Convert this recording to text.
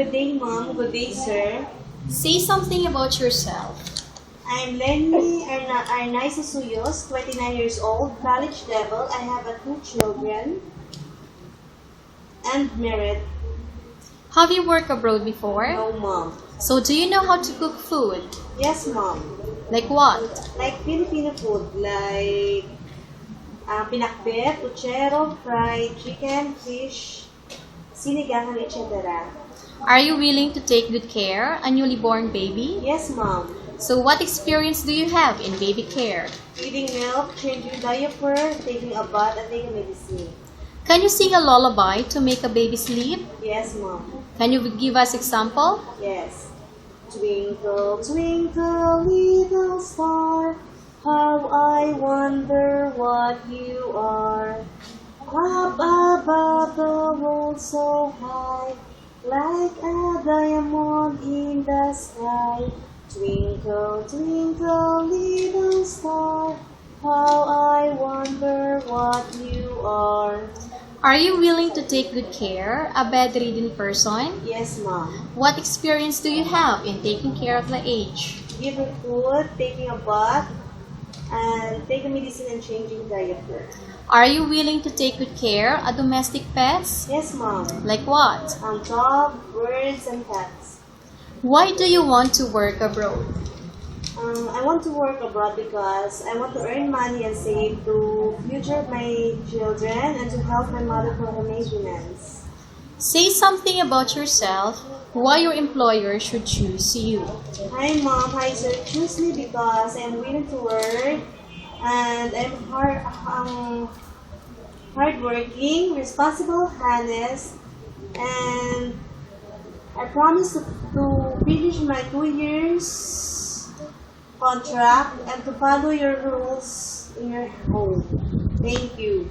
Good day, Mom. Good day, sir. Say something about yourself. I'm Lenny Arnaisa Suyos, 29 years old, college level. I have 2 children and married. Have you worked abroad before? No, Mom. So do you know how to cook food? Yes, Mom. Like what? Like Filipino food, like pinakbet, puchero, fried chicken, fish, sinigang, etc. Are you willing to take good care a newly born baby? Yes, Mom. So what experience do you have in baby care? Feeding milk, changing diaper, taking a bath, and taking medicine. Can you sing a lullaby to make a baby sleep? Yes, Mom. Can you give us example? Yes. Twinkle, twinkle, little star, how I wonder what you are. Up above the world so high, like a diamond in the sky. Twinkle, twinkle, little star, how I wonder what you are. Are you willing to take good care a bedridden person? Yes, Mom. What experience do you have in taking care of the aged? Giving food, taking a bath, and taking medicine and changing diaper. Are you willing to take good care a domestic pets? Yes, Mom. Like what? Dog, birds, and cats. Why do you want to work abroad? I want to work abroad because I want to earn money and save to future my children and to help my mother for her maintenance. Say something about yourself, why your employer should choose you. Hi, Mom. Hi, sir. Choose me because I'm willing to work and I'm hardworking, responsible, honest, and I promise to finish my 2 years contract and to follow your rules in your home. Thank you.